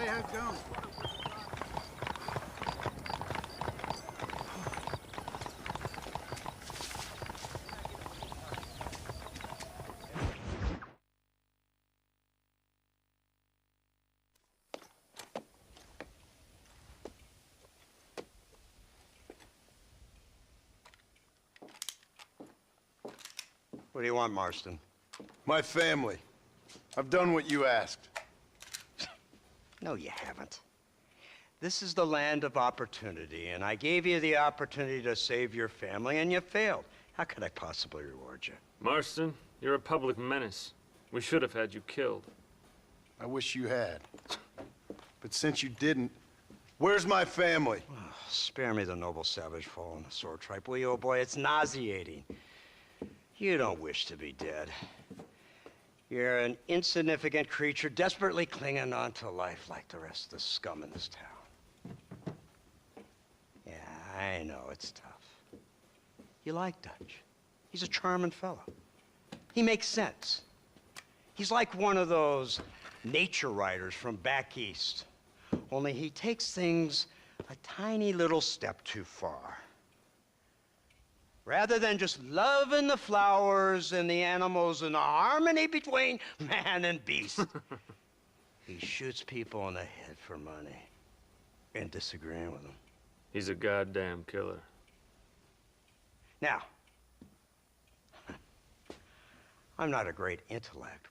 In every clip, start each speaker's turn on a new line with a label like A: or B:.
A: Hey, how's it going?
B: What do you want, Marston?
C: My family. I've done what you asked.
B: No, you haven't. This is the land of opportunity, and I gave you the opportunity to save your family, and you failed. How could I possibly reward you?
D: Marston, you're a public menace. We should have had you killed.
C: I wish you had. But since you didn't, where's my family?
B: Oh, spare me the noble savage fall on the sword tripe, will you, old boy? It's nauseating. You don't wish to be dead. You're an insignificant creature desperately clinging on to life like the rest of the scum in this town. Yeah, I know it's tough. You like Dutch. He's a charming fellow. He makes sense. He's like one of those nature writers from back east. Only he takes things a tiny little step too far. Rather than just loving the flowers and the animals and the harmony between man and beast, he shoots people in the head for money and disagreeing with them.
D: He's a goddamn killer.
B: Now, I'm not a great intellect,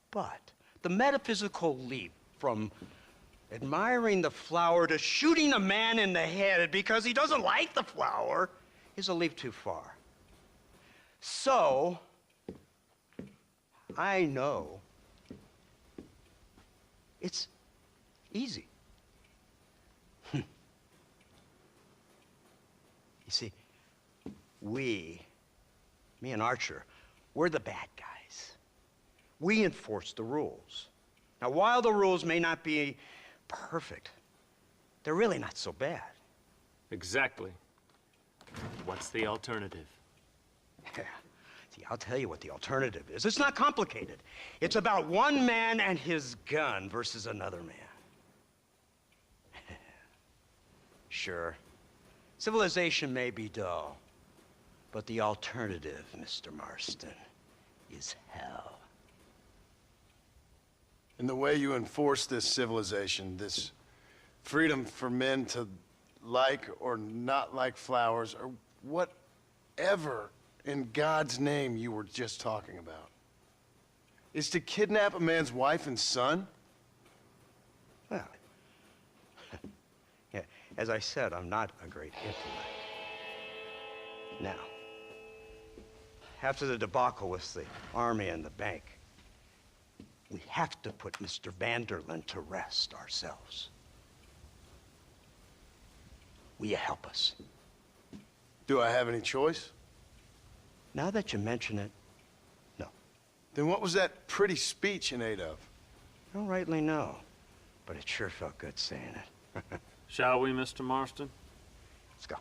B: but the metaphysical leap from admiring the flower to shooting a man in the head because he doesn't like the flower is a leap too far. So, I know it's easy. You see, me and Archer, we're the bad guys. We enforce the rules. Now, while the rules may not be perfect, they're really not so bad.
D: Exactly. What's the alternative?
B: Yeah. See, I'll tell you what the alternative is. It's not complicated. It's about one man and his gun versus another man. Sure, civilization may be dull, but the alternative, Mr. Marston, is hell.
C: And the way you enforce this civilization, this freedom for men to like or not like flowers, or whatever in God's name you were just talking about, is to kidnap a man's wife and son?
B: Well, yeah, as I said, I'm not a great intellect. Now, after the debacle with the army and the bank, we have to put Mr. Vanderlyn to rest ourselves. Will you help us?
C: Do I have any choice?
B: Now that you mention it, no.
C: Then what was that pretty speech in aid of?
B: I don't rightly know, but it sure felt good saying it.
D: Shall we, Mr. Marston?
B: Let's go.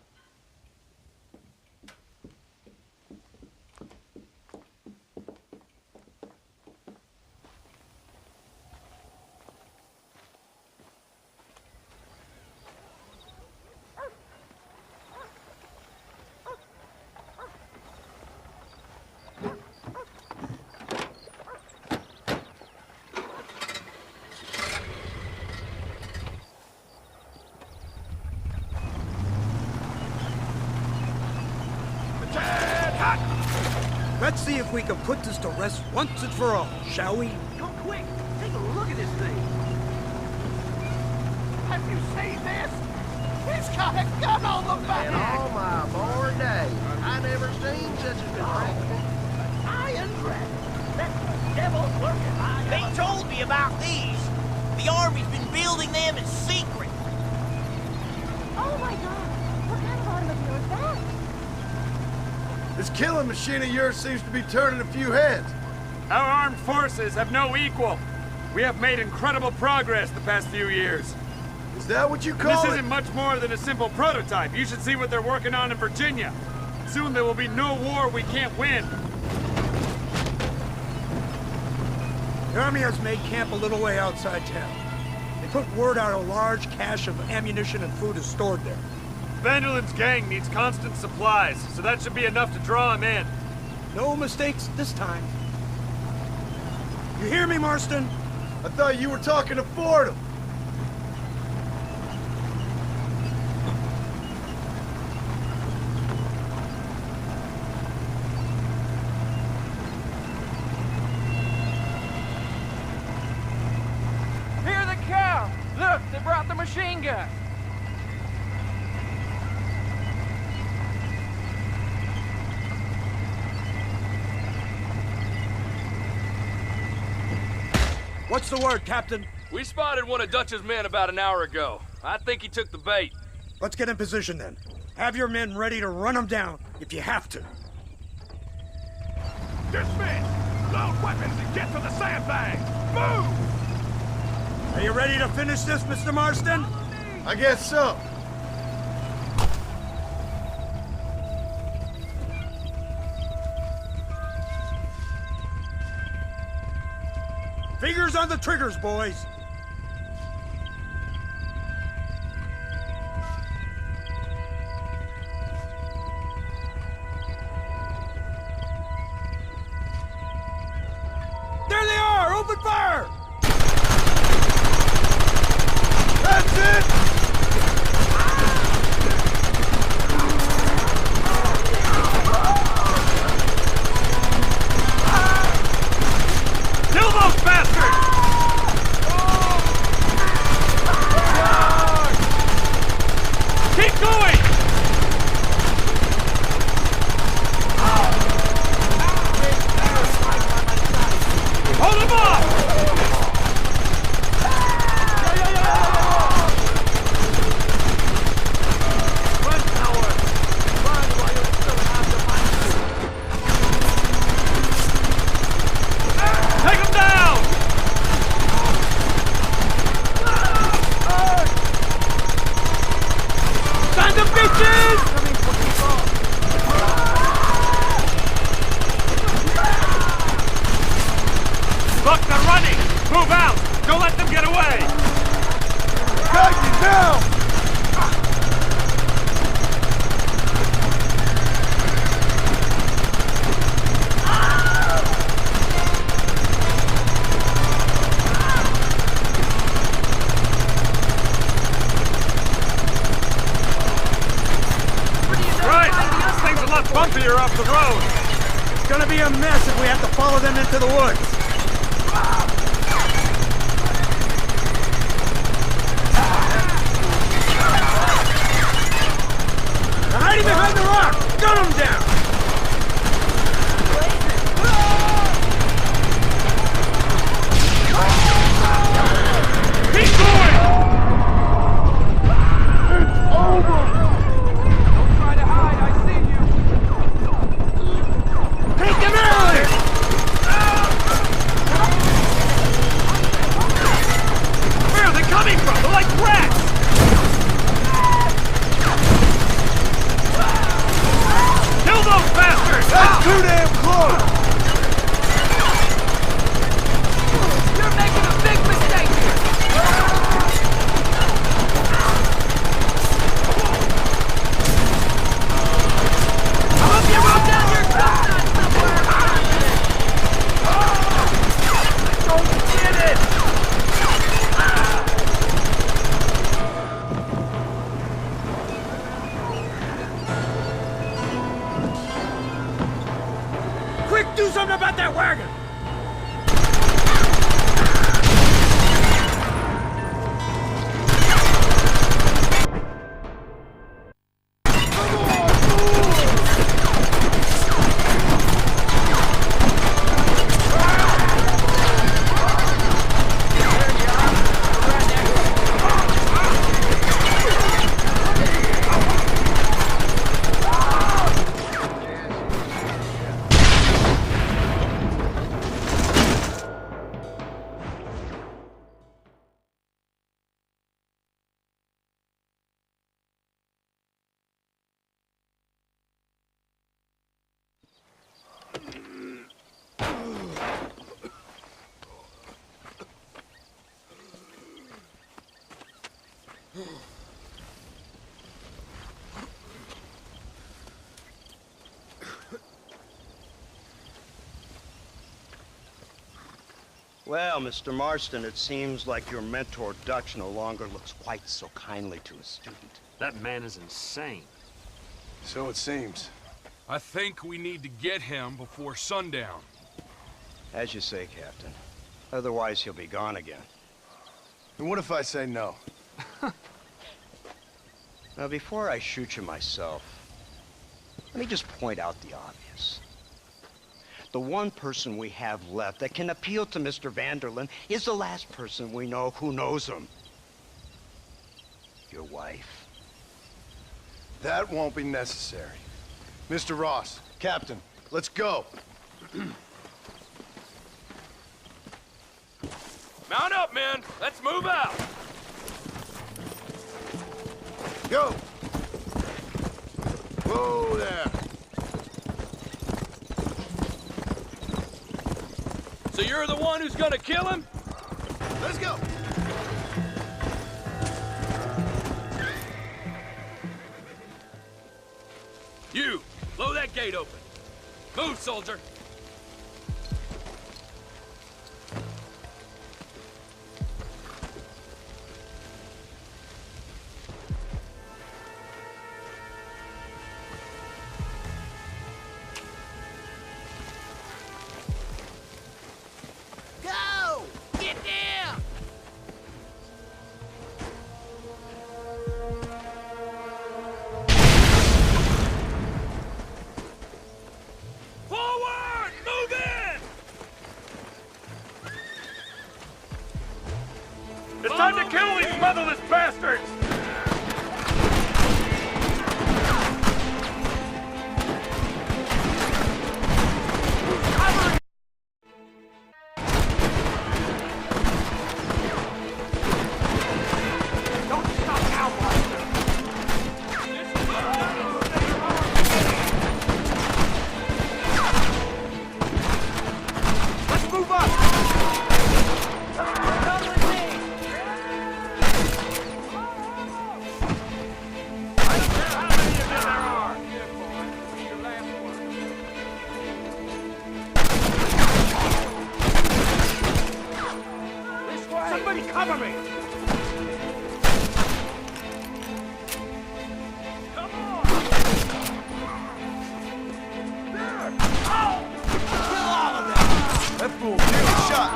E: Let's see if we can put this to rest once and for all, shall we?
A: Go quick! Take a look at this thing! Have you seen this? He's got a gun on the back!
F: In all my born days, I never seen such a contraption.
A: Iron dragon! That devil's working!
G: They told me about these. The Army's been building them in secret.
H: Oh my god! What kind of automobile is that?
C: This killing machine of yours seems to be turning a few heads.
I: Our armed forces have no equal. We have made incredible progress the past few years.
C: Is that what you call
I: This
C: it?
I: isn't much more than a simple prototype. You should see what they're working on in Virginia. Soon there will be no war we can't win.
E: The army has made camp a little way outside town. They put word out a large cache of ammunition and food is stored there.
I: Vanderlin's gang needs constant supplies, so that should be enough to draw him in.
E: No mistakes this time. You hear me, Marston?
C: I thought you were talking to Fordham.
A: Hear the cow! Look, they brought the machine gun!
E: What's the word, Captain?
J: We spotted one of Dutch's men about an hour ago. I think he took the bait.
E: Let's get in position then. Have your men ready to run them down if you have to.
I: Dismiss! Load weapons and get to the sandbag! Move!
E: Are you ready to finish this, Mr. Marston?
C: I guess so.
E: Fingers on the triggers, boys. There they are! Open fire!
C: That's it!
I: Kill those bastards! Keep going! Hold them off! Run, coward! Run while you still have the money! Take them down! Sons of bitches! Look, they're running! Move out! Don't let them get away!
C: Got you now!
I: Right! This thing's a lot bumpier off the road!
E: It's gonna be a mess if we have to follow them into the woods. They're hiding behind the rock! Gun them down!
I: Keep going!
A: Don't try to hide, I see you!
E: Take them early!
B: Well, Mr. Marston, it seems like your mentor Dutch no longer looks quite so kindly to his student.
D: That man is insane.
C: So it seems.
K: I think we need to get him before sundown.
B: As you say, Captain. Otherwise, he'll be gone again.
C: And what if I say no?
B: Now, before I shoot you myself, let me just point out the obvious. The one person we have left that can appeal to Mr. Vanderlyn is the last person we know who knows him. Your wife.
C: That won't be necessary. Mr. Ross, Captain, let's go.
J: Mount up, men. Let's move out.
C: Go! Whoa there!
J: So you're the one who's gonna kill him?
C: Let's go!
J: You, blow that gate open. Move, soldier.
G: Go! Get down!
J: Forward! Move in!
I: It's time to kill these motherless bastards!
E: Don't stop now, Buster. Let's move up! Come with me! I don't care how many of you there are! Here, boy. Be your last one. This way! Somebody cover me!
J: Come on!
C: That fool, give a shot!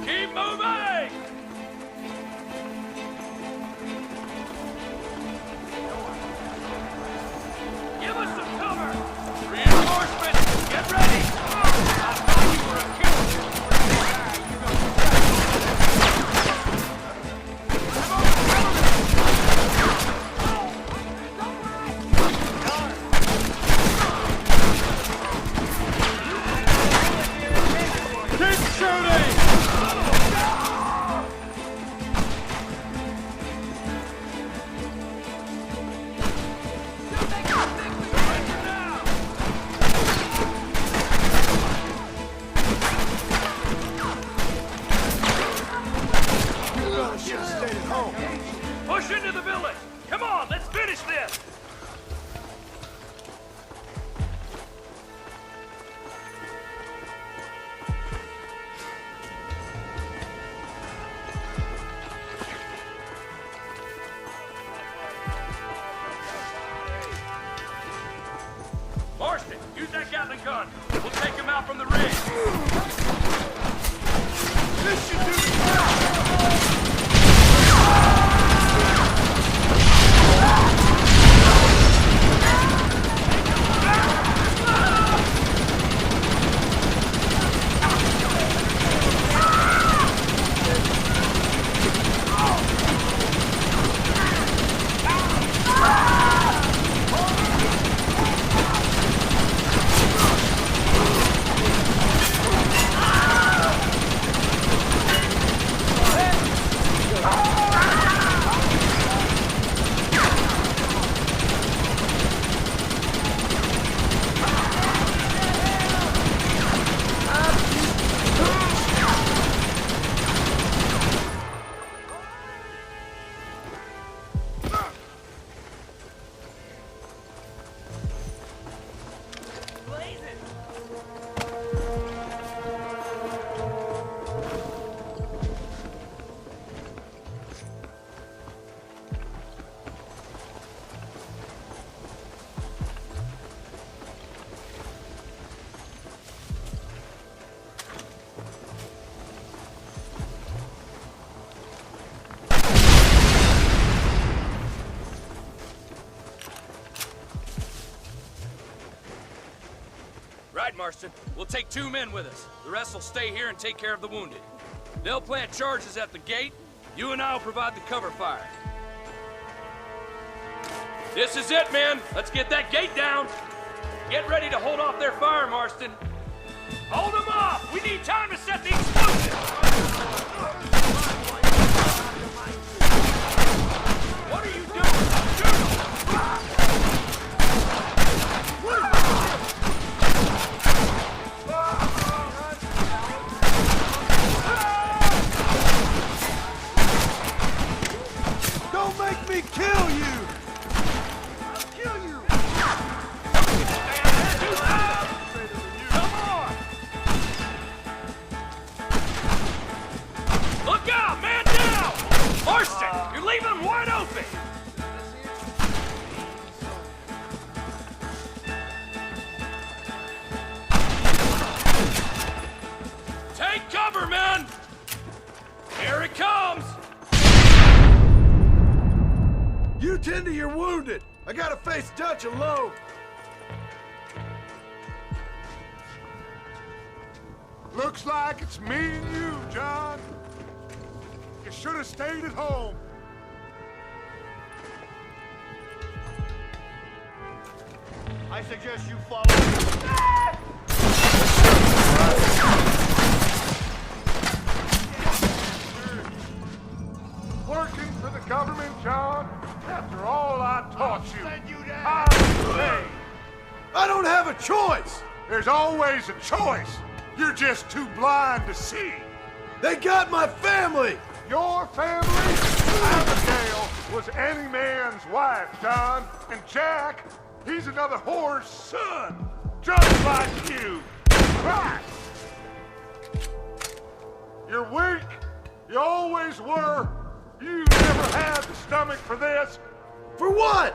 J: Keep moving! Give us some cover! Reinforcements, get ready! I thought you were a
I: Keep shooting!
C: Should have stayed at home.
J: Push into the village! Come on, let's finish this! Marston, use that Gatling gun. We'll take him out from the ridge.
C: This should do the job!
K: Marston. We'll take 2 men with us. The rest will stay here and take care of the wounded. They'll plant charges at the gate. You and I will provide the cover fire. This is it, men. Let's get that gate down. Get ready to hold off their fire, Marston.
J: Hold them off! We need time to set the explosives! What are you doing? Shoot them!
E: Don't make me kill you!
J: I'll kill you! Come on! Look out! Man down! Marston, you're leaving them wide open! Take cover, men! Here it comes!
E: You tend to your wounded. I gotta face Dutch alone.
I: Looks like it's me and you, John. You should have stayed at home.
F: I suggest you follow.
I: Working for the government, John? After all I taught you, I'm paid.
E: I don't have a choice.
I: There's always a choice. You're just too blind to see.
E: They got my family.
I: Your family? Abigail was any man's wife, John. And Jack, he's another whore's son. Just like you. Right. You're weak. You always were. You never had the stomach for this.
E: For what?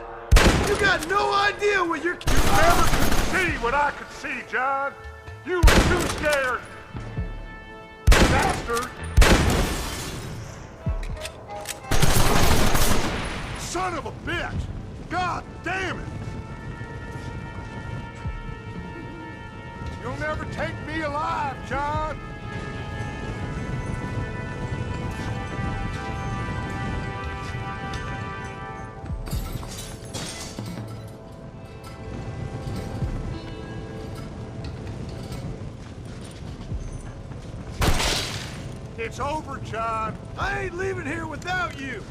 E: You got no idea what you're...
I: You never could see what I could see, John. You were too scared. Bastard. Son of a bitch. God damn it. You'll never take me alive, John. It's over, John.
E: I ain't leaving here without you.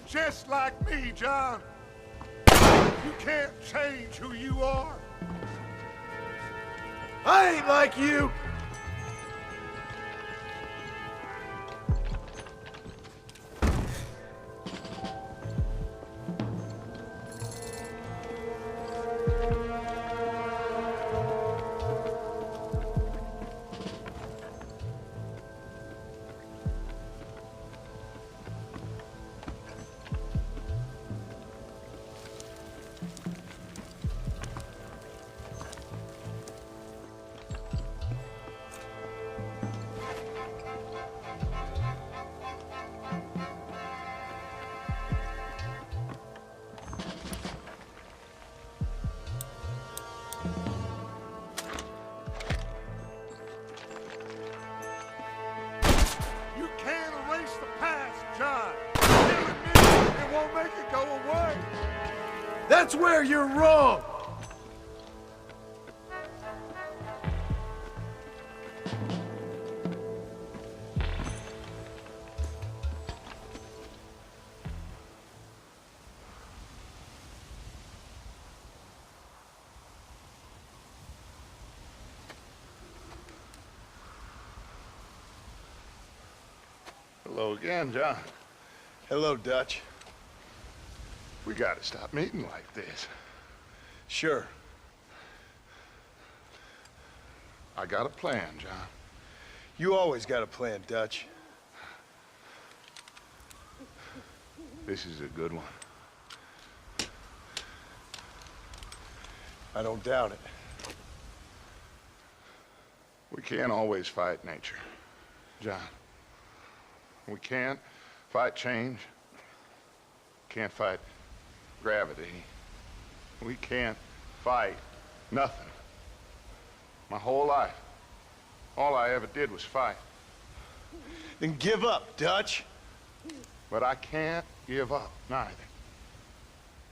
I: Just like me, John. You can't change who you are.
E: I ain't like you. That's where you're wrong.
C: Hello again, John.
E: Hello, Dutch.
C: We gotta stop meeting like this.
E: Sure.
I: I got a plan, John.
C: You always got a plan, Dutch.
I: This is a good one.
C: I don't doubt it.
I: We can't always fight nature, John. We can't fight change. Can't fight gravity. We can't fight nothing. My whole life, all I ever did was fight.
C: Then give up, Dutch.
I: But I can't give up, neither.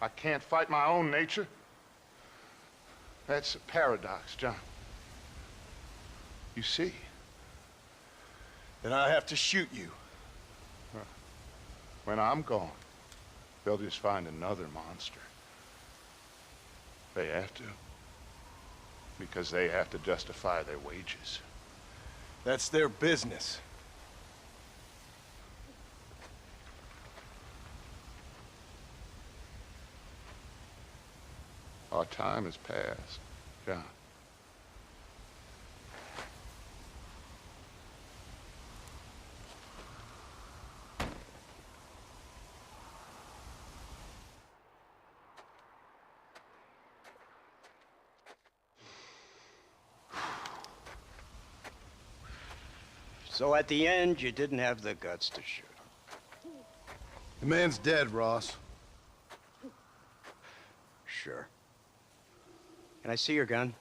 I: I can't fight my own nature. That's a paradox, John. You see?
C: Then I have to shoot you.
I: When I'm gone, they'll just find another monster. They have to. Because they have to justify their wages.
C: That's their business.
I: Our time has passed, John.
B: So at the end, you didn't have the guts to shoot him.
C: The man's dead, Ross.
B: Sure. Can I see your gun?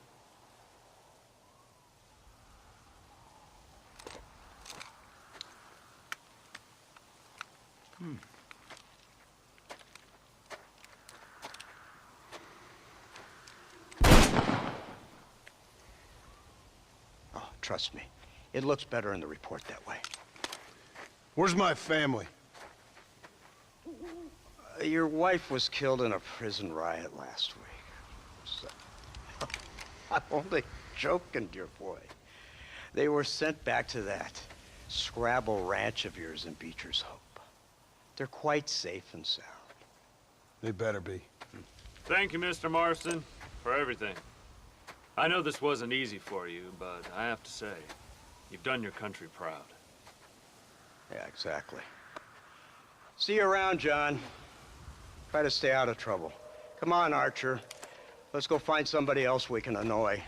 B: Oh, trust me. It looks better in the report that way.
C: Where's my family?
B: Your wife was killed in a prison riot last week. So, I'm only joking, dear boy. They were sent back to that Scrabble ranch of yours in Beecher's Hope. They're quite safe and sound.
C: They better be.
D: Thank you, Mr. Marston, for everything. I know this wasn't easy for you, but I have to say, you've done your country proud.
B: Yeah, exactly. See you around, John. Try to stay out of trouble. Come on, Archer. Let's go find somebody else we can annoy.